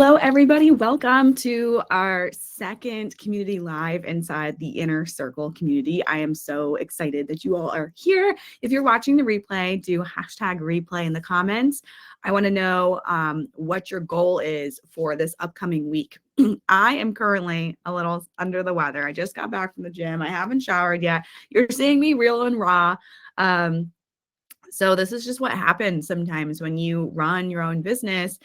Hello, everybody. Welcome to our second community live inside the Inner Circle community. I am so excited that you all are here. If you're watching the replay, do hashtag replay in the comments. I want to know what your goal is for this upcoming week. I am currently a little under the weather. I just got back from the gym. I haven't showered yet. You're seeing me real and raw. So this is just what happens sometimes when you run your own business.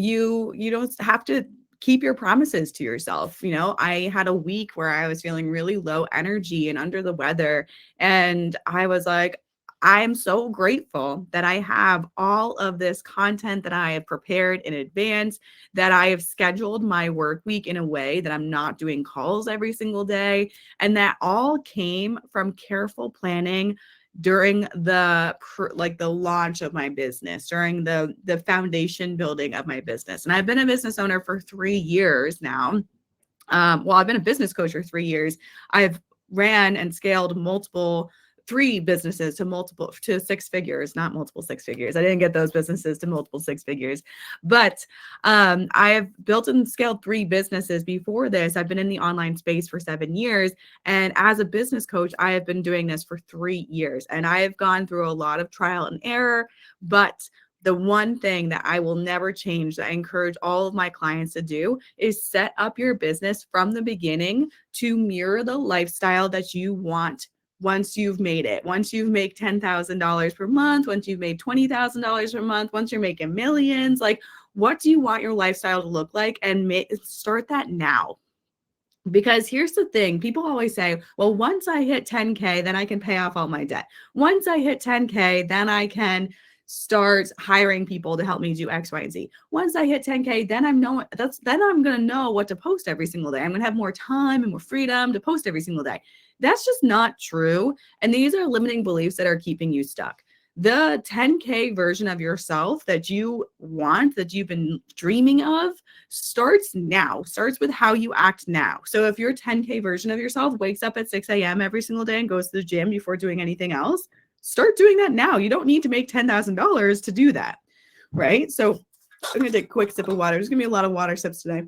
You don't have to keep your promises to yourself. I had a week where I was feeling really low energy and under the weather, and I was like, I am so grateful that I have all of this content that I have prepared in advance, that I have scheduled my work week in a way that I'm not doing calls every single day, and that all came from careful planning during the launch of my business, during the foundation building of my business. And I've been a business owner for 3 years now. I've been a business coach for 3 years. I've ran and scaled three businesses to 6 figures, not multiple 6 figures. I didn't get those businesses to multiple 6 figures, but I have built and scaled 3 businesses before this. I've been in the online space for 7 years. And as a business coach, I have been doing this for 3 years, and I have gone through a lot of trial and error. But the one thing that I will never change, that I encourage all of my clients to do, is set up your business from the beginning to mirror the lifestyle that you want. Once you've made it, once you've made $10,000 per month, once you've made $20,000 per month, once you're making millions, like, what do you want your lifestyle to look like? And start that now. Because here's the thing, people always say, well, once I hit 10K, then I can pay off all my debt. Once I hit 10K, then I can start hiring people to help me do X, Y, and Z. Once I hit 10K, then I'm going to know what to post every single day. I'm going to have more time and more freedom to post every single day. That's just not true. And these are limiting beliefs that are keeping you stuck. The 10K version of yourself that you want, that you've been dreaming of, starts now, starts with how you act now. So if your 10K version of yourself wakes up at 6 a.m. every single day and goes to the gym before doing anything else, start doing that now. You don't need to make $10,000 to do that, right? So I'm going to take a quick sip of water. There's going to be a lot of water sips today.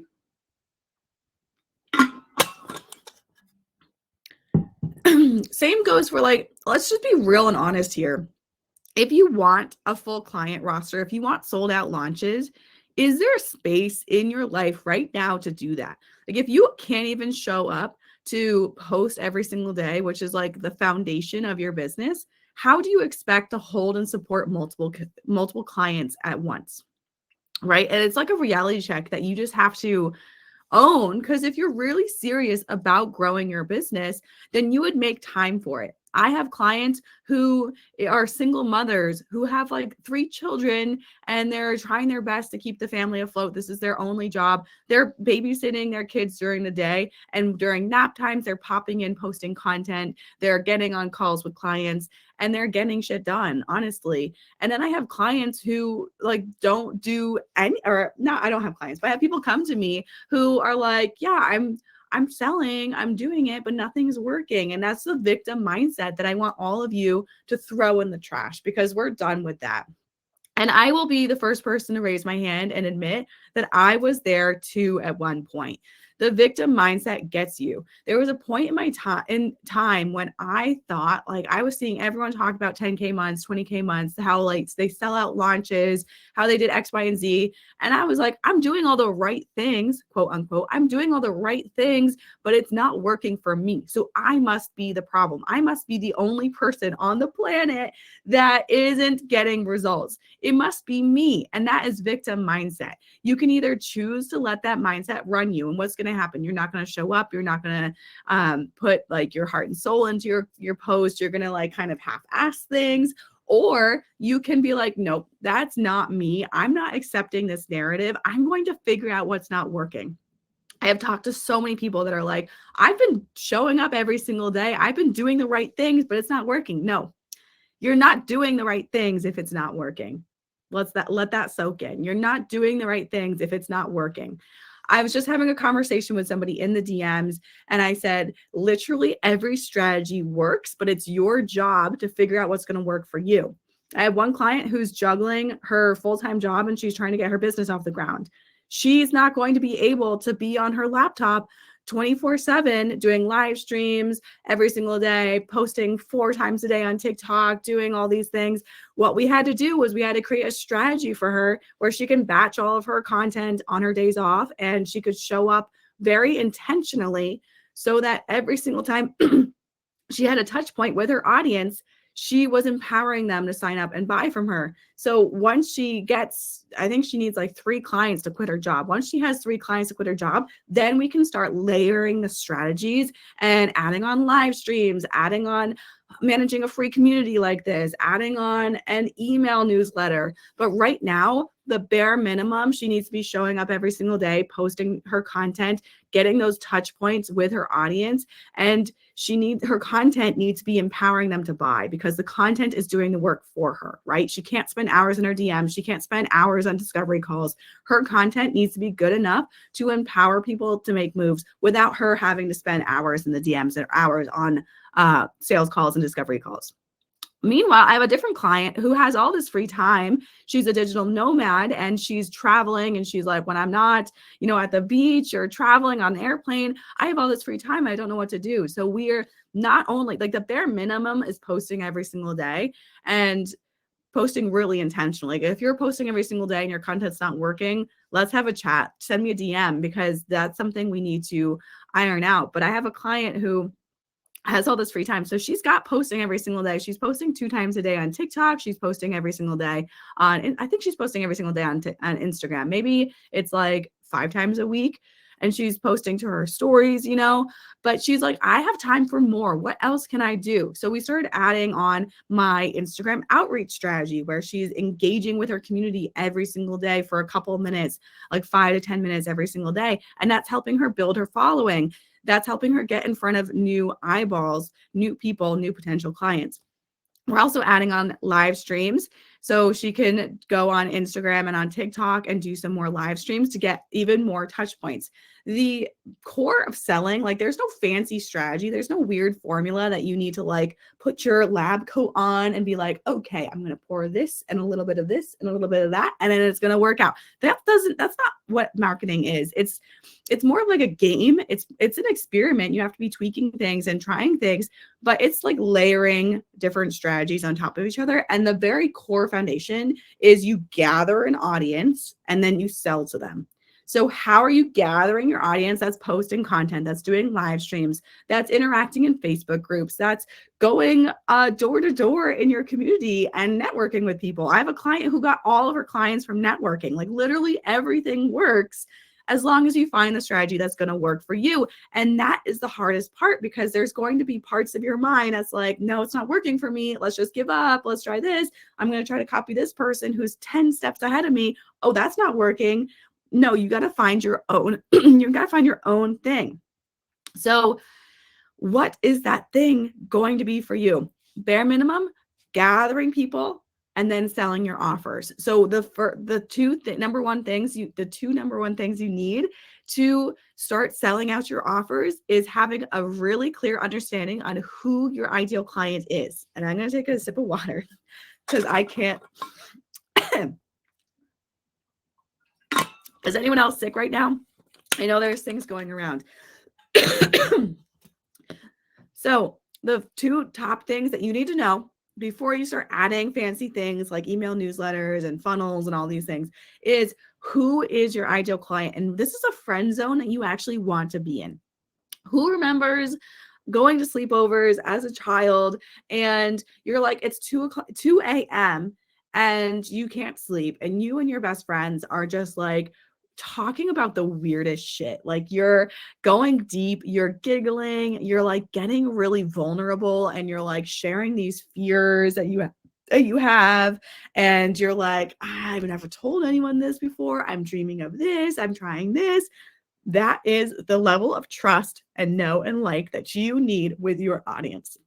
Same goes for, let's just be real and honest here. If you want a full client roster, if you want sold out launches, is there a space in your life right now to do that? Like, if you can't even show up to post every single day, which is like the foundation of your business, how do you expect to hold and support multiple clients at once? Right? And it's like a reality check that you just have to own, because if you're really serious about growing your business, then you would make time for it. I have clients who are single mothers who have 3 children, and they're trying their best to keep the family afloat. This is their only job. They're babysitting their kids during the day, and during nap times, they're popping in, posting content. They're getting on calls with clients, and they're getting shit done, honestly. And then I have clients who don't do any, or not, I don't have clients, but I have people come to me who are like, yeah, I'm selling, I'm doing it, but nothing's working. And that's the victim mindset that I want all of you to throw in the trash, because we're done with that. And I will be the first person to raise my hand and admit that I was there too at one point. The victim mindset gets you. There was a point in my time when I thought, I was seeing everyone talk about 10K months, 20K months, how they sell out launches, how they did X, Y, and Z. And I was like, I'm doing all the right things, quote unquote. I'm doing all the right things, but it's not working for me. So I must be the problem. I must be the only person on the planet that isn't getting results. It must be me. And that is victim mindset. You can either choose to let that mindset run you. And what's going to happen? You're not going to show up. You're not going to put your heart and soul into your post. You're going to kind of half-ass things. Or you can be like, nope, that's not me. I'm not accepting this narrative. I'm going to figure out what's not working. I have talked to so many people that are like, I've been showing up every single day. I've been doing the right things, but it's not working. No, you're not doing the right things if it's not working. Let that soak in. You're not doing the right things if it's not working. I was just having a conversation with somebody in the DMs, and I said, literally every strategy works, but it's your job to figure out what's going to work for you. I have one client who's juggling her full-time job, and she's trying to get her business off the ground. she's not going to be able to be on her laptop 24/7 doing live streams every single day, posting 4 times a day on TikTok, doing all these things. What we had to do was we had to create a strategy for her where she can batch all of her content on her days off, and she could show up very intentionally so that every single time she had a touch point with her audience, she was empowering them to sign up and buy from her. So once she gets, I think she needs like 3 clients to quit her job. Once she has 3 clients to quit her job, then we can start layering the strategies and adding on live streams, adding on managing a free community like this, adding on an email newsletter. But right now, the bare minimum, she needs to be showing up every single day, posting her content, getting those touch points with her audience. And her content needs to be empowering them to buy, because the content is doing the work for her, right? She can't spend hours in her DMs. She can't spend hours on discovery calls. Her content needs to be good enough to empower people to make moves without her having to spend hours in the DMs and hours on sales calls and discovery calls. Meanwhile, I have a different client who has all this free time. She's a digital nomad and she's traveling, and she's like, when I'm not, at the beach or traveling on an airplane, I have all this free time. I don't know what to do. So we're not only like the bare minimum is posting every single day and posting really intentionally. Like if you're posting every single day and your content's not working, let's have a chat. Send me a DM, because that's something we need to iron out. But I have a client who has all this free time. So she's got posting every single day. She's posting 2 times a day on TikTok. She's posting every single day and I think she's posting every single day on Instagram. Maybe it's like 5 times a week, and she's posting to her stories, but she's like, I have time for more. What else can I do? So we started adding on my Instagram outreach strategy, where she's engaging with her community every single day for a couple of minutes, like 5 to 10 minutes every single day. And that's helping her build her following. That's helping her get in front of new eyeballs, new people, new potential clients. We're also adding on live streams, so she can go on Instagram and on TikTok and do some more live streams to get even more touch points. The core of selling, like there's no fancy strategy. There's no weird formula that you need to like put your lab coat on and be like, okay, I'm going to pour this and a little bit of this and a little bit of that, and then it's going to work out. That's not what marketing is. It's more of like a game. It's an experiment. You have to be tweaking things and trying things, but it's like layering different strategies on top of each other. And the very core foundation is you gather an audience and then you sell to them. So how are you gathering your audience? That's posting content, that's doing live streams, that's interacting in Facebook groups, that's going door to door in your community and networking with people. I have a client who got all of her clients from networking. Like literally everything works as long as you find the strategy that's going to work for you. And that is the hardest part, because there's going to be parts of your mind that's like, no, it's not working for me. Let's just give up. Let's try this. I'm going to try to copy this person who's 10 steps ahead of me. Oh, that's not working. No, you got to find your own, you got to find your own thing. So what is that thing going to be for you? Bare minimum, gathering people and then selling your offers. So the two number one things you need to start selling out your offers is having a really clear understanding on who your ideal client is. And I'm going to take a sip of water because I can't. Is anyone else sick right now? I know there's things going around. So the 2 top things that you need to know before you start adding fancy things like email newsletters and funnels and all these things is, who is your ideal client? And this is a friend zone that you actually want to be in. Who remembers going to sleepovers as a child and you're like, it's 2 a.m. and you can't sleep, and you and your best friends are just like talking about the weirdest shit. Like you're going deep, you're giggling, you're like getting really vulnerable, and you're like sharing these fears that you have, and you're like, I've never told anyone this before. I'm dreaming of this. I'm trying this. That is the level of trust and know and like that you need with your audience.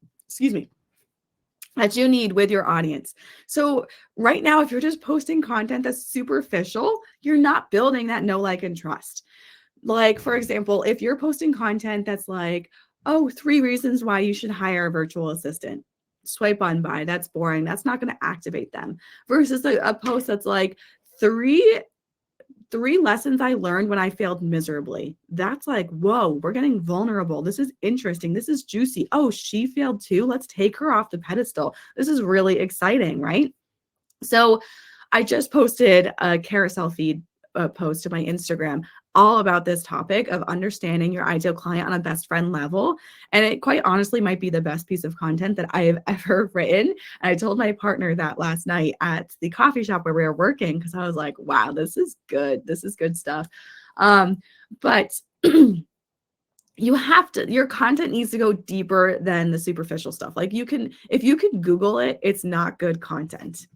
That you need with your audience. So right now, if you're just posting content that's superficial, you're not building that know, like, and trust. Like, for example, if you're posting content that's like, 3 reasons why you should hire a virtual assistant, swipe on by, that's boring. That's not going to activate them. Versus a post that's like, three 3 lessons I learned when I failed miserably. That's like, whoa, we're getting vulnerable. This is interesting. This is juicy. Oh, she failed too. Let's take her off the pedestal. This is really exciting, right? So I just posted a carousel feed post to my Instagram all about this topic of understanding your ideal client on a best friend level. And it quite honestly might be the best piece of content that I have ever written. And I told my partner that last night at the coffee shop where we were working, because I was like, wow, this is good. This is good stuff. But you have to, your content needs to go deeper than the superficial stuff. Like if you can Google it, it's not good content.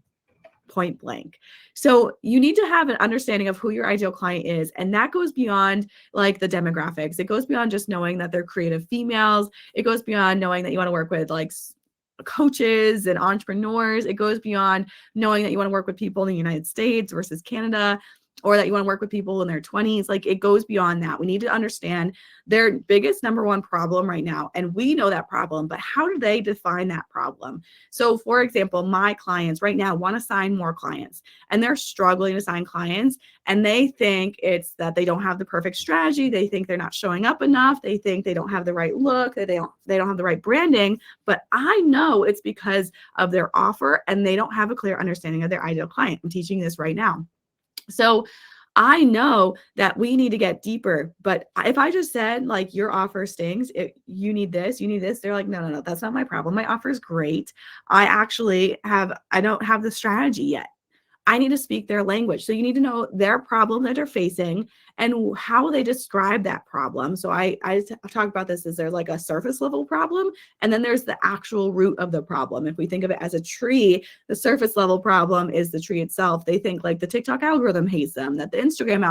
Point blank. So you need to have an understanding of who your ideal client is. And that goes beyond like the demographics. It goes beyond just knowing that they're creative females. It goes beyond knowing that you want to work with like coaches and entrepreneurs. It goes beyond knowing that you want to work with people in the United States versus Canada, or that you want to work with people in their 20s. Like, it goes beyond that. We need to understand their biggest number one problem right now. And we know that problem, but how do they define that problem? So for example, my clients right now want to sign more clients, and they're struggling to sign clients. And they think it's that they don't have the perfect strategy. They think they're not showing up enough. They think they don't have the right look, that they don't have the right branding. But I know it's because of their offer, and they don't have a clear understanding of their ideal client. I'm teaching this right now. So I know that we need to get deeper, but if I just said like, your offer stings, you need this, they're like, no, that's not my problem. My offer is great. I don't have the strategy yet. I need to speak their language. So you need to know their problem that they're facing and how they describe that problem. So I talk about this as there's like a surface level problem, and then there's the actual root of the problem. If we think of it as a tree, the surface level problem is the tree itself. They think like the TikTok algorithm hates them, that the Instagram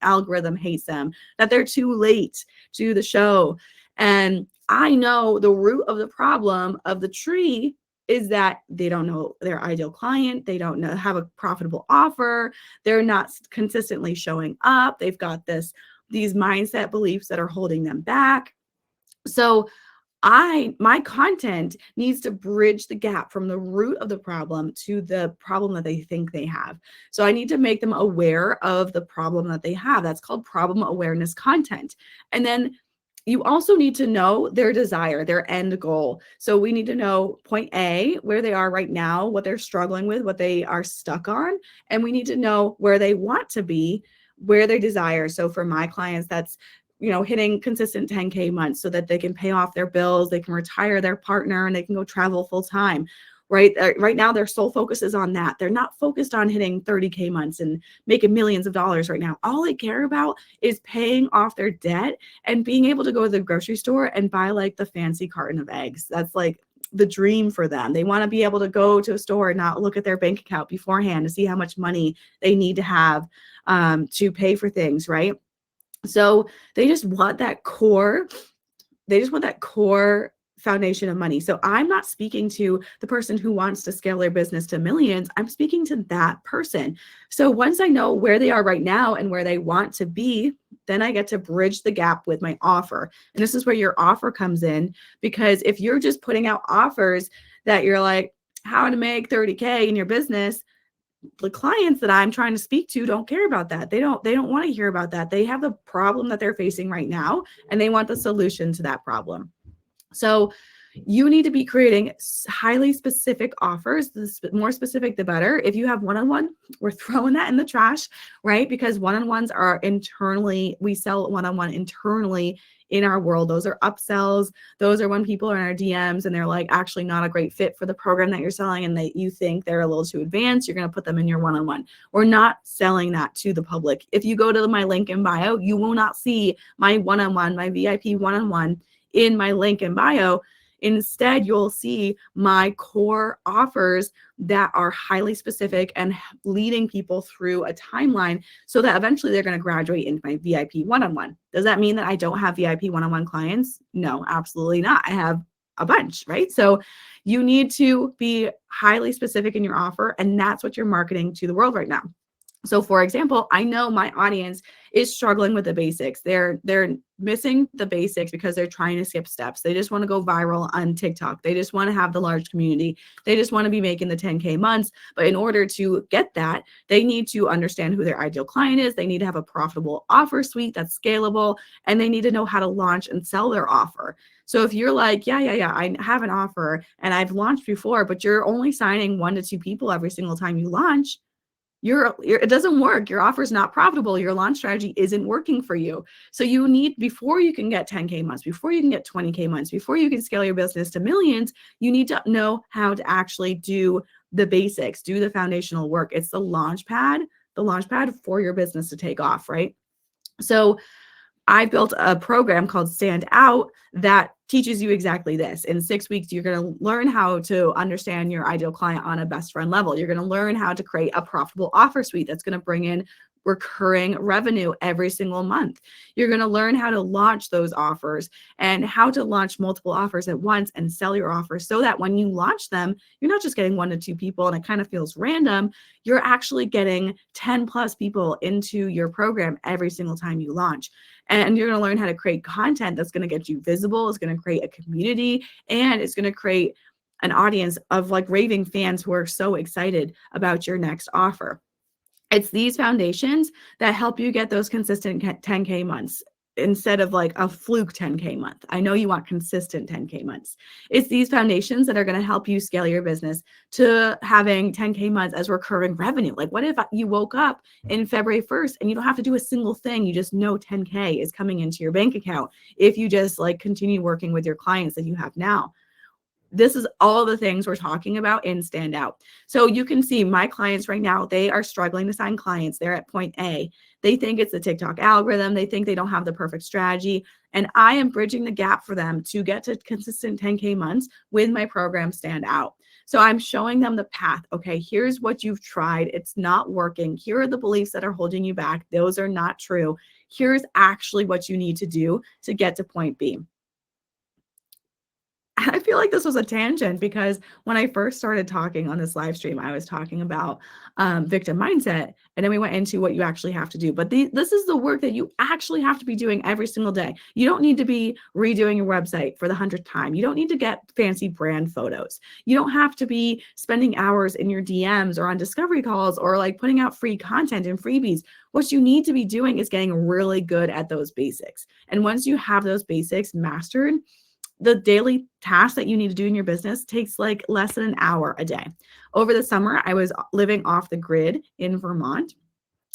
algorithm hates them, that they're too late to the show. And I know the root of the problem of the tree is that they don't know their ideal client. They don't have a profitable offer. They're not consistently showing up. They've got these mindset beliefs that are holding them back. So my content needs to bridge the gap from the root of the problem to the problem that they think they have. So I need to make them aware of the problem that they have. That's called problem awareness content. And then you also need to know their desire, their end goal. So we need to know point A, where they are right now, what they're struggling with, what they are stuck on. And we need to know where they want to be, where they desire. So for my clients, that's, hitting consistent 10K months so that they can pay off their bills, they can retire their partner, and they can go travel full time. Right? Right now, their sole focus is on that. They're not focused on hitting 30K months and making millions of dollars right now. All they care about is paying off their debt and being able to go to the grocery store and buy like the fancy carton of eggs. That's like the dream for them. They want to be able to go to a store and not look at their bank account beforehand to see how much money they need to have to pay for things, right? So they just want that core. They just want that core foundation of money. So I'm not speaking to the person who wants to scale their business to millions. I'm speaking to that person. So once I know where they are right now and where they want to be, then I get to bridge the gap with my offer. And this is where your offer comes in, because if you're just putting out offers that you're like, how to make 30K in your business, the clients that I'm trying to speak to don't care about that. They don't want to hear about that. They have the problem that they're facing right now, and they want the solution to that problem. So you need to be creating highly specific offers. The more specific, the better. If you have one-on-one, we're throwing that in the trash, right? Because one-on-ones are internally, we sell one-on-one internally in our world. Those are upsells. Those are when people are in our DMs and they're like actually not a great fit for the program that you're selling, and you think they're a little too advanced. You're going to put them in your one-on-one. We're not selling that to the public. If you go to my link in bio, you will not see my one-on-one, my VIP one-on-one in my link in bio. Instead, you'll see my core offers that are highly specific and leading people through a timeline so that eventually they're going to graduate into my VIP one-on-one. Does that mean that I don't have VIP one-on-one clients? No, absolutely not. I have a bunch, right? So you need to be highly specific in your offer, and that's what you're marketing to the world right now. So for example, I know my audience is struggling with the basics. They're missing the basics because they're trying to skip steps. They just want to go viral on TikTok. They just want to have the large community. They just want to be making the 10K months. But in order to get that, they need to understand who their ideal client is. They need to have a profitable offer suite that's scalable, and they need to know how to launch and sell their offer. So if you're like, yeah, I have an offer and I've launched before, but you're only signing 1 to 2 people every single time you launch, it doesn't work. Your offer is not profitable. Your launch strategy isn't working for you. So you need, before you can get 10K months, before you can get 20K months, before you can scale your business to millions, you need to know how to actually do the basics, do the foundational work. It's the launch pad for your business to take off, right? So I built a program called Stand Out that teaches you exactly this. In 6 weeks, you're going to learn how to understand your ideal client on a best friend level. You're going to learn how to create a profitable offer suite that's going to bring in recurring revenue every single month. You're going to learn how to launch those offers and how to launch multiple offers at once and sell your offers so that when you launch them, you're not just getting 1 to 2 people and it kind of feels random. You're actually getting 10 plus people into your program every single time you launch. And you're going to learn how to create content that's going to get you visible. It's going to create a community, and it's going to create an audience of like raving fans who are so excited about your next offer. It's these foundations that help you get those consistent 10K months instead of like a fluke 10K month. I know you want consistent 10K months. It's these foundations that are going to help you scale your business to having 10K months as recurring revenue. Like, what if you woke up in February 1st and you don't have to do a single thing? You just know 10K is coming into your bank account if you just like continue working with your clients that you have now. This is all the things we're talking about in Stand Out. So you can see my clients right now, they are struggling to sign clients. They're at point A. They think it's the TikTok algorithm. They think they don't have the perfect strategy. And I am bridging the gap for them to get to consistent 10K months with my program Stand Out. So I'm showing them the path. Okay, here's what you've tried. It's not working. Here are the beliefs that are holding you back. Those are not true. Here's actually what you need to do to get to point B. I feel like this was a tangent because when I first started talking on this live stream, I was talking about victim mindset, and then we went into what you actually have to do. But this is the work that you actually have to be doing every single day. You don't need to be redoing your website for the 100th time. You don't need to get fancy brand photos. You don't have to be spending hours in your DMs or on discovery calls or like putting out free content and freebies. What you need to be doing is getting really good at those basics. And once you have those basics mastered, the daily tasks that you need to do in your business takes like less than an hour a day. Over the summer, I was living off the grid in Vermont.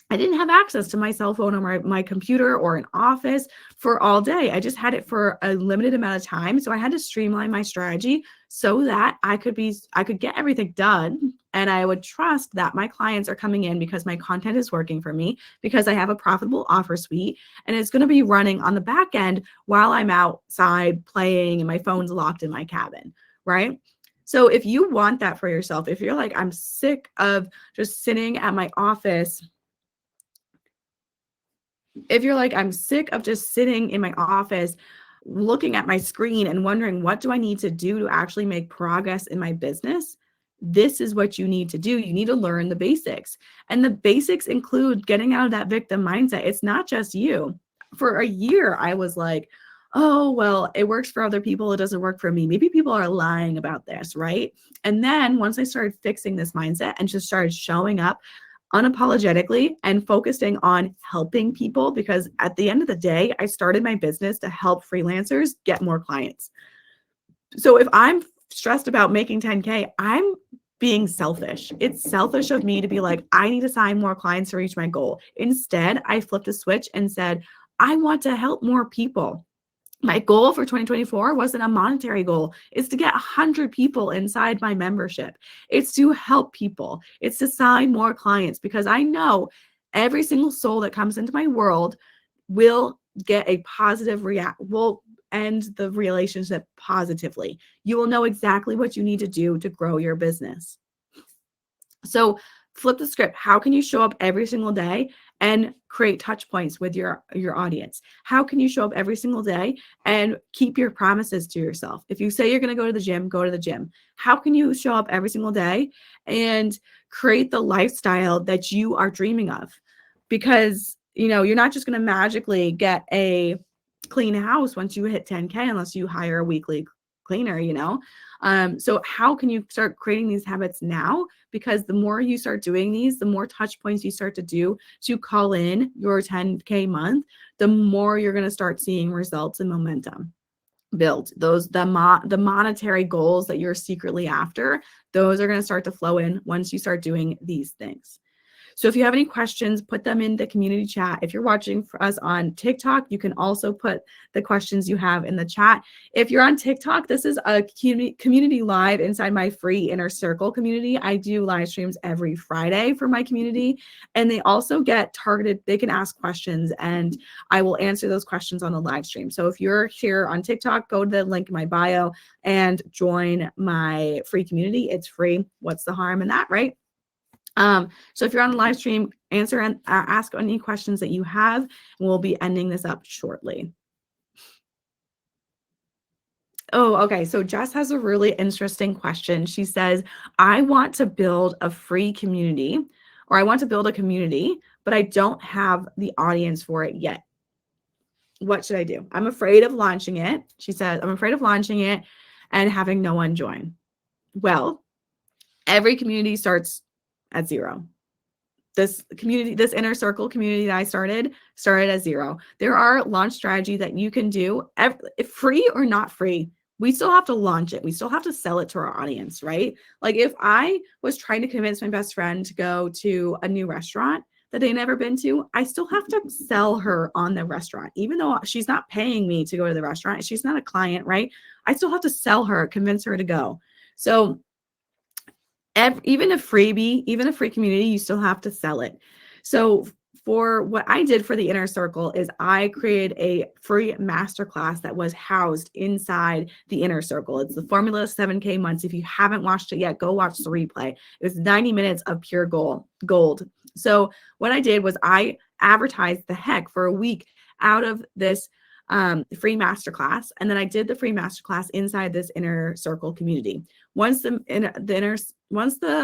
I didn't have access to my cell phone or my computer or an office for all day. I just had it for a limited amount of time. So I had to streamline my strategy so that I could get everything done. And I would trust that my clients are coming in because my content is working for me, because I have a profitable offer suite, and it's going to be running on the back end while I'm outside playing and my phone's locked in my cabin, right? So if you want that for yourself, if you're like, I'm sick of just sitting at my office, if you're like, I'm sick of just sitting in my office, looking at my screen and wondering, what do I need to do to actually make progress in my business? This is what you need to do. You need to learn the basics. And the basics include getting out of that victim mindset. It's not just you. For a year, I was like, oh, well, it works for other people. It doesn't work for me. Maybe people are lying about this, right? And then once I started fixing this mindset and just started showing up unapologetically and focusing on helping people, because at the end of the day, I started my business to help freelancers get more clients. So if I'm stressed about making 10K, I'm being selfish. It's selfish of me to be like, I need to sign more clients to reach my goal. Instead, I flipped a switch and said, I want to help more people. My goal for 2024 wasn't a monetary goal. It's to get 100 people inside my membership. It's to help people. It's to sign more clients, because I know every single soul that comes into my world will get a positive will end the relationship positively. You will know exactly what you need to do to grow your business. So flip the script. How can you show up every single day and create touch points with your audience? How can you show up every single day and keep your promises to yourself? If you say you're going to go to the gym, go to the gym. How can you show up every single day and create the lifestyle that you are dreaming of? Because, you're not just going to magically get a clean house once you hit 10K unless you hire a weekly cleaner. So how can you start creating these habits now? Because the more you start doing these, the more touch points you start to do to call in your 10K month, the more you're going to start seeing results and momentum build. The monetary goals that you're secretly after, those are going to start to flow in once you start doing these things. So if you have any questions, put them in the community chat. If you're watching for us on TikTok, you can also put the questions you have in the chat. If you're on TikTok, this is a community live inside my free Inner Circle community. I do live streams every Friday for my community, and they also get targeted. They can ask questions, and I will answer those questions on the live stream. So if you're here on TikTok, go to the link in my bio and join my free community. It's free. What's the harm in that, right? So if you're on the live stream, answer and ask any questions that you have, and we'll be ending this up shortly. Oh, okay. So Jess has a really interesting question. She says, I want to build a free community, or I want to build a community, but I don't have the audience for it yet. What should I do? I'm afraid of launching it. She says, I'm afraid of launching it and having no one join. Well, every community starts at zero. This Inner Circle community that I started at zero. There are launch strategies that you can do, free or not free. We still have to launch it. We still have to sell it to our audience, right? Like if I was trying to convince my best friend to go to a new restaurant that they'd never been to, I still have to sell her on the restaurant. Even though she's not paying me to go to the restaurant, she's not a client, right? I still have to sell her, convince her to go. So even a freebie, even a free community, you still have to sell it. So for what I did for the Inner Circle is I created a free masterclass that was housed inside the Inner Circle. It's the Formula 7K Months. If you haven't watched it yet, go watch the replay. It was 90 minutes of pure gold. So what I did was I advertised the heck for a week out of this free masterclass. And then I did the free masterclass inside this Inner Circle community. Once the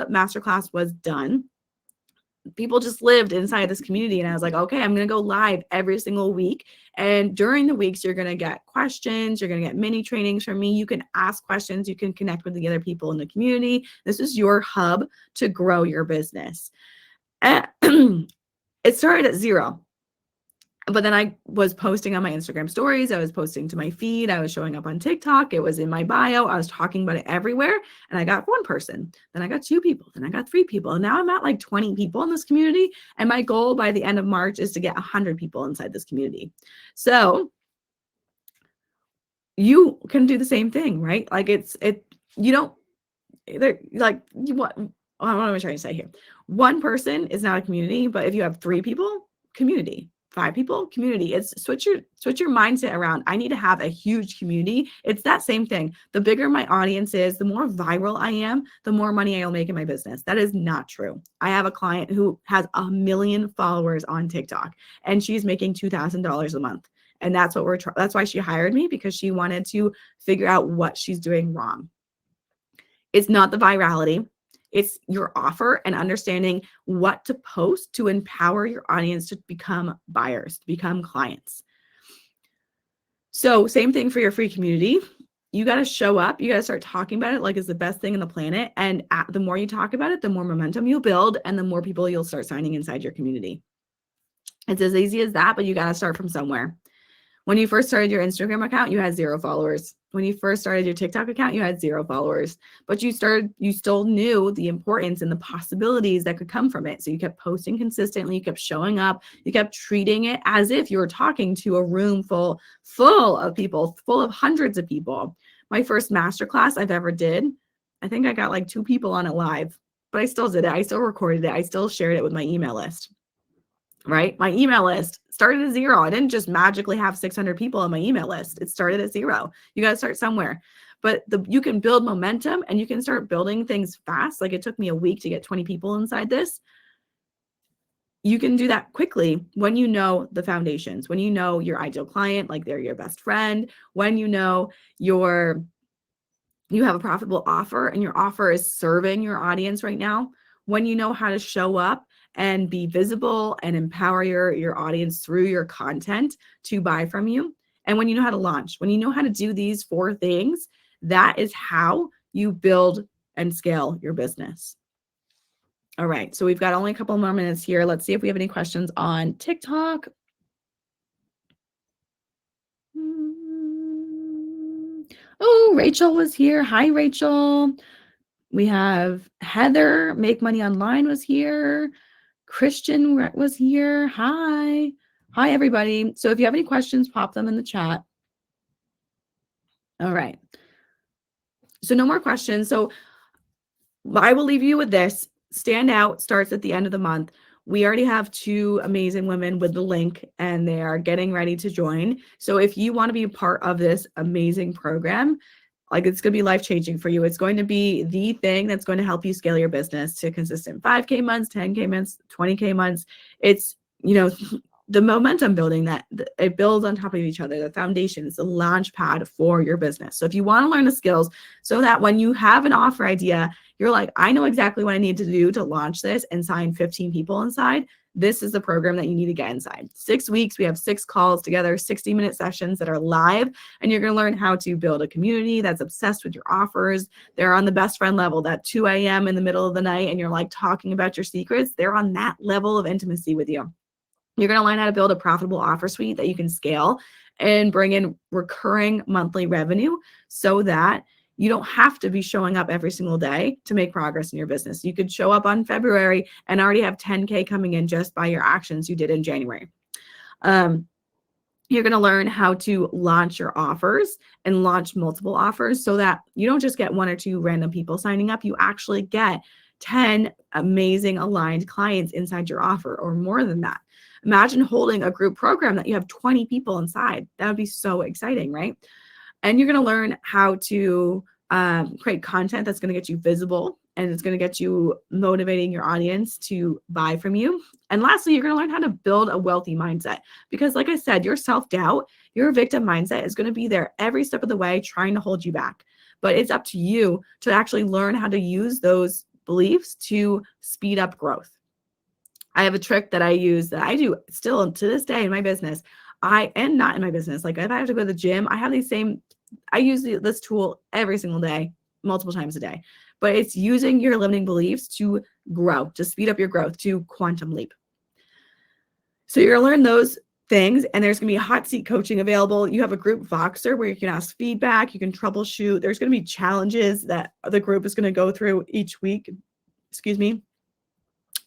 masterclass was done, people just lived inside this community. And I was like, okay, I'm going to go live every single week. And during the weeks, you're going to get questions. You're going to get mini trainings from me. You can ask questions. You can connect with the other people in the community. This is your hub to grow your business. And it started at zero. But then I was posting on my Instagram stories. I was posting to my feed. I was showing up on TikTok. It was in my bio. I was talking about it everywhere. And I got one person. Then I got 2 people. Then I got 3 people. And now I'm at like 20 people in this community. And my goal by the end of March is to get 100 people inside this community. So you can do the same thing, right? Like what am I trying to say here? One person is not a community, but if you have 3 people, community. 5 people, community. It's switch your mindset around. I need to have a huge community. It's that same thing. The bigger my audience is, the more viral I am, the more money I'll make in my business. That is not true. I have a client who has 1 million followers on TikTok, and she's making $2,000 a month. And that's that's why she hired me, because she wanted to figure out what she's doing wrong. It's not the virality. It's your offer and understanding what to post to empower your audience to become buyers, to become clients. So same thing for your free community. You got to show up. You got to start talking about it like it's the best thing on the planet. And the more you talk about it, the more momentum you'll build and the more people you'll start signing inside your community. It's as easy as that, but you got to start from somewhere. When you first started your Instagram account, you had 0 followers. When you first started your TikTok account, you had 0 followers, but you still knew the importance and the possibilities that could come from it. So you kept posting consistently, you kept showing up, you kept treating it as if you were talking to a room full of people, full of hundreds of people. My first masterclass I've ever did, I think I got like 2 people on it live, but I still did it. I still recorded it. I still shared it with my email list. Right? My email list started at 0. I didn't just magically have 600 people on my email list. It started at 0. You got to start somewhere. But you can build momentum and you can start building things fast. Like it took me a week to get 20 people inside this. you can do that quickly when you know the foundations, when you know your ideal client, like they're your best friend, when you know you have a profitable offer and your offer is serving your audience right now, when you know how to show up and be visible and empower your audience through your content to buy from you, and when you know how to launch, when you know how to do these 4 things, that is how you build and scale your business. All right, so we've got only a couple more minutes here. Let's see if we have any questions on TikTok. Oh, Rachel was here. Hi, Rachel. We have Heather, Make Money Online was here. Christian was here. Hi. Hi, everybody. So if you have any questions, pop them in the chat. All right. So no more questions. So I will leave you with this. Stand Out starts at the end of the month. We already have 2 amazing women with the link and they are getting ready to join. So if you want to be a part of this amazing program, like it's going to be life-changing for you. It's going to be the thing that's going to help you scale your business to consistent 5K months, 10K months, 20K months. It's, the momentum building that it builds on top of each other. The foundation is the launch pad for your business. So if you want to learn the skills so that when you have an offer idea, you're like, I know exactly what I need to do to launch this and sign 15 people inside. This is the program that you need to get inside. 6 weeks, we have 6 calls together, 60-minute sessions that are live, and you're going to learn how to build a community that's obsessed with your offers. They're on the best friend level, that 2 a.m. in the middle of the night, and you're like talking about your secrets. They're on that level of intimacy with you. You're going to learn how to build a profitable offer suite that you can scale and bring in recurring monthly revenue so that you don't have to be showing up every single day to make progress in your business. You could show up on February and already have 10K coming in just by your actions you did in January. You're going to learn how to launch your offers and launch multiple offers so that you don't just get 1 or 2 random people signing up. You actually get 10 amazing aligned clients inside your offer or more than that. Imagine holding a group program that you have 20 people inside. That would be so exciting, right? And you're going to learn how to create content that's going to get you visible and it's going to get you motivating your audience to buy from you. And lastly, you're going to learn how to build a wealthy mindset because like I said, your self-doubt, your victim mindset is going to be there every step of the way trying to hold you back. But it's up to you to actually learn how to use those beliefs to speed up growth. I have a trick that I use that I do still to this day in my business. And not in my business. Like if I have to go to the gym, I use this tool every single day, multiple times a day. But it's using your limiting beliefs to grow, to speed up your growth, to quantum leap. So you're going to learn those things, and there's going to be hot seat coaching available. You have a group Voxer where you can ask feedback, you can troubleshoot. There's going to be challenges that the group is going to go through each week.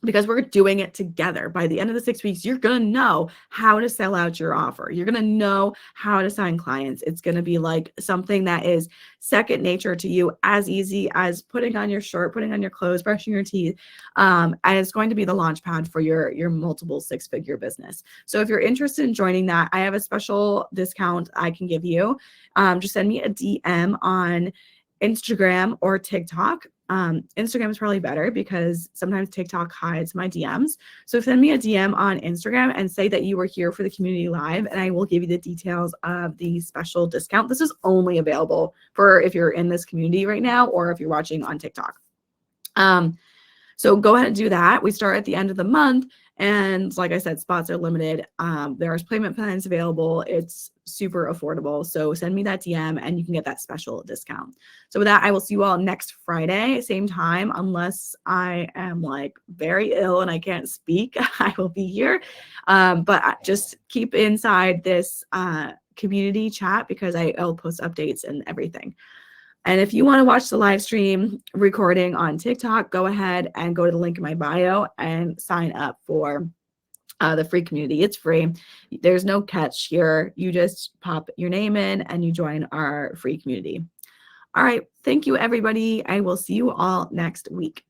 Because we're doing it together. By the end of the 6 weeks, you're going to know how to sell out your offer. You're going to know how to sign clients. It's going to be like something that is second nature to you, as easy as putting on your shirt, putting on your clothes, brushing your teeth. And it's going to be the launch pad for your multiple 6-figure business. So if you're interested in joining that, I have a special discount I can give you. Just send me a DM on Instagram or TikTok. Instagram is probably better because sometimes TikTok hides my DMs. So send me a DM on Instagram and say that you were here for the community live, and I will give you the details of the special discount. This is only available for if you're in this community right now or if you're watching on TikTok. So go ahead and do that. We start at the end of the month. And like I said, spots are limited. There's payment plans available. It's super affordable. So send me that DM and you can get that special discount. So with that, I will see you all next Friday, same time, unless I am like very ill and I can't speak, I will be here. But just keep inside this community chat because I'll post updates and everything. And if you want to watch the live stream recording on TikTok, go ahead and go to the link in my bio and sign up for the free community. It's free. There's no catch here. You just pop your name in and you join our free community. All right. Thank you, everybody. I will see you all next week.